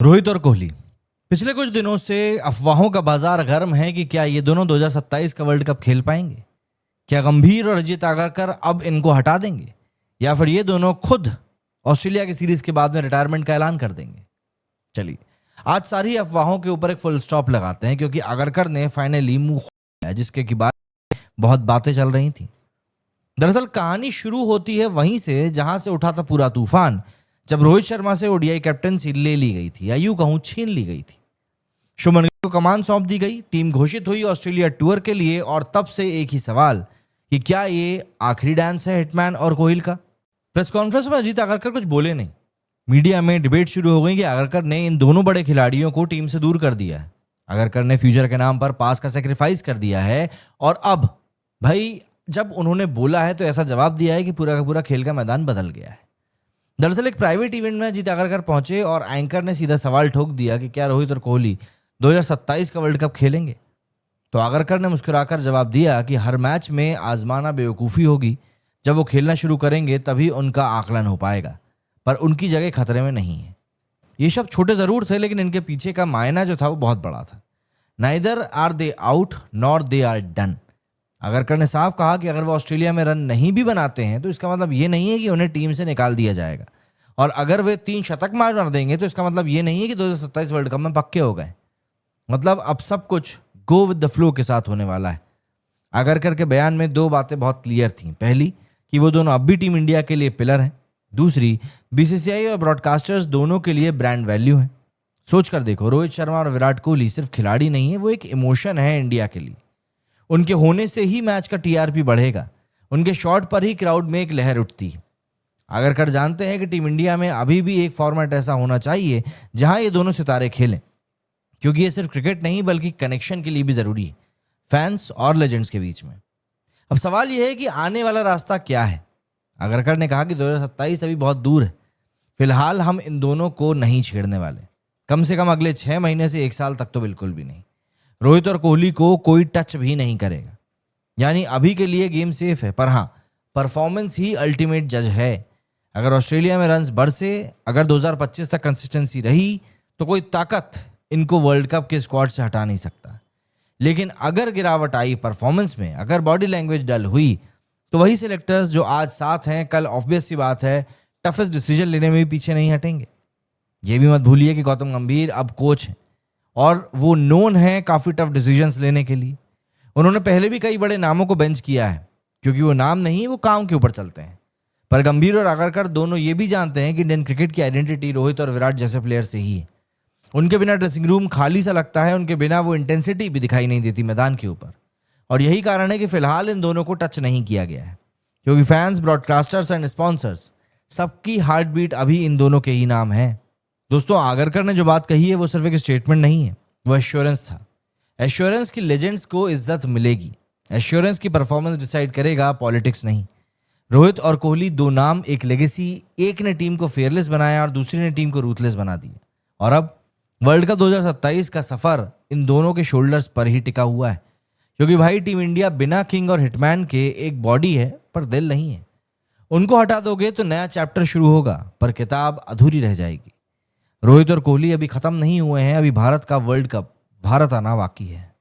रोहित और कोहली पिछले कुछ दिनों से अफवाहों का बाजार गर्म है कि क्या ये दोनों 2027 का वर्ल्ड कप खेल पाएंगे। क्या गंभीर और अजीत आगरकर अब इनको हटा देंगे या फिर ये दोनों खुद ऑस्ट्रेलिया की सीरीज के बाद में रिटायरमेंट का ऐलान कर देंगे। चलिए आज सारी अफवाहों के ऊपर एक फुल स्टॉप लगाते हैं, क्योंकि आगरकर ने फाइनली मुंह खोला है, जिसके की बात बहुत बातें चल रही थी। दरअसल कहानी शुरू होती है वहीं से जहां से उठा था पूरा तूफान, जब रोहित शर्मा से ओडीआई कैप्टनसी ले ली गई थी, या यूं कहूं छीन ली गई थी। शुभमन गिल को कमान सौंप दी गई, टीम घोषित हुई ऑस्ट्रेलिया टूर के लिए, और तब से एक ही सवाल कि क्या ये आखिरी डांस है हिटमैन और कोहली का। प्रेस कॉन्फ्रेंस में अजीत आगरकर कुछ बोले नहीं। मीडिया में डिबेट शुरू हो गई कि आगरकर ने इन दोनों बड़े खिलाड़ियों को टीम से दूर कर दिया है, आगरकर ने फ्यूचर के नाम पर पास का सेक्रीफाइस कर दिया है, और अब भाई जब उन्होंने बोला है तो ऐसा जवाब दिया है कि पूरा का पूरा खेल का मैदान बदल गया है। दरअसल एक प्राइवेट इवेंट में अजीत आगरकर पहुंचे और एंकर ने सीधा सवाल ठोक दिया कि क्या रोहित और कोहली 2027 का वर्ल्ड कप खेलेंगे। तो आगरकर ने मुस्कुराकर जवाब दिया कि हर मैच में आजमाना बेवकूफ़ी होगी, जब वो खेलना शुरू करेंगे तभी उनका आकलन हो पाएगा, पर उनकी जगह खतरे में नहीं है। ये शब्द छोटे ज़रूर थे, लेकिन इनके पीछे का मायना जो था वो बहुत बड़ा था। Neither are they out nor they are done. Agarkar ने साफ कहा कि अगर वो ऑस्ट्रेलिया में रन नहीं भी बनाते हैं तो इसका मतलब ये नहीं है कि उन्हें टीम से निकाल दिया जाएगा, और अगर वे 3 शतक मार देंगे तो इसका मतलब ये नहीं है कि 2027 वर्ल्ड कप में पक्के हो गए। मतलब अब सब कुछ गो विद द फ्लो के साथ होने वाला है। आगरकर के बयान में 2 बातें बहुत क्लियर थीं। पहली कि वो दोनों अब भी टीम इंडिया के लिए पिलर हैं। दूसरी, बीसीसीआई और ब्रॉडकास्टर्स दोनों के लिए ब्रांड वैल्यू है। सोच कर देखो, रोहित शर्मा और विराट कोहली सिर्फ खिलाड़ी नहीं है, वो एक इमोशन है इंडिया के लिए। उनके होने से ही मैच का टीआरपी बढ़ेगा, उनके शॉट पर ही क्राउड में एक लहर उठती है। आगरकर जानते हैं कि टीम इंडिया में अभी भी एक फॉर्मेट ऐसा होना चाहिए जहां ये दोनों सितारे खेलें, क्योंकि ये सिर्फ क्रिकेट नहीं बल्कि कनेक्शन के लिए भी जरूरी है, फैंस और लेजेंड्स के बीच में। अब सवाल यह है कि आने वाला रास्ता क्या है। आगरकर ने कहा कि 2027 अभी बहुत दूर है, फिलहाल हम इन दोनों को नहीं छेड़ने वाले, कम से कम अगले 6 महीने से 1 साल तक तो बिल्कुल भी नहीं। रोहित और कोहली को कोई टच भी नहीं करेगा, यानी अभी के लिए गेम सेफ है, पर हाँ, परफॉर्मेंस ही अल्टीमेट जज है। अगर ऑस्ट्रेलिया में रन्स बरसे, अगर 2025 तक कंसिस्टेंसी रही, तो कोई ताकत इनको वर्ल्ड कप के स्क्वाड से हटा नहीं सकता। लेकिन अगर गिरावट आई परफॉर्मेंस में, अगर बॉडी लैंग्वेज डल हुई, तो वही सिलेक्टर्स जो आज साथ हैं, कल ऑब्वियस सी बात है टफेस्ट डिसीजन लेने में भी पीछे नहीं हटेंगे। ये भी मत भूलिए कि गौतम गंभीर अब कोच हैं, और वो नोन है काफ़ी टफ डिसीजंस लेने के लिए। उन्होंने पहले भी कई बड़े नामों को बेंच किया है, क्योंकि वो नाम नहीं, वो काम के ऊपर चलते हैं। पर गंभीर और आगरकर दोनों ये भी जानते हैं कि इंडियन क्रिकेट की आइडेंटिटी रोहित और विराट जैसे प्लेयर से ही है। उनके बिना ड्रेसिंग रूम खाली सा लगता है, उनके बिना वो इंटेंसिटी भी दिखाई नहीं देती मैदान के ऊपर। और यही कारण है कि फिलहाल इन दोनों को टच नहीं किया गया है, क्योंकि फैंस, ब्रॉडकास्टर्स एंड स्पॉन्सर्स सबकी हार्ट बीट अभी इन दोनों के ही नाम है। दोस्तों, आगरकर ने जो बात कही है वो सिर्फ एक स्टेटमेंट नहीं है, वो एश्योरेंस था। एश्योरेंस की लेजेंड्स को इज्जत मिलेगी, एश्योरेंस की परफॉर्मेंस डिसाइड करेगा, पॉलिटिक्स नहीं। रोहित और कोहली 2 नाम, एक लेगेसी। एक ने टीम को फेयरलेस बनाया और दूसरी ने टीम को रूथलेस बना दिया, और अब वर्ल्ड कप 2027 का सफर इन दोनों के शोल्डर्स पर ही टिका हुआ है। क्योंकि भाई, टीम इंडिया बिना किंग और हिटमैन के एक बॉडी है पर दिल नहीं है। उनको हटा दोगे तो नया चैप्टर शुरू होगा, पर किताब अधूरी रह जाएगी। रोहित और कोहली अभी खत्म नहीं हुए हैं, अभी भारत का वर्ल्ड कप भारत आना बाकी है।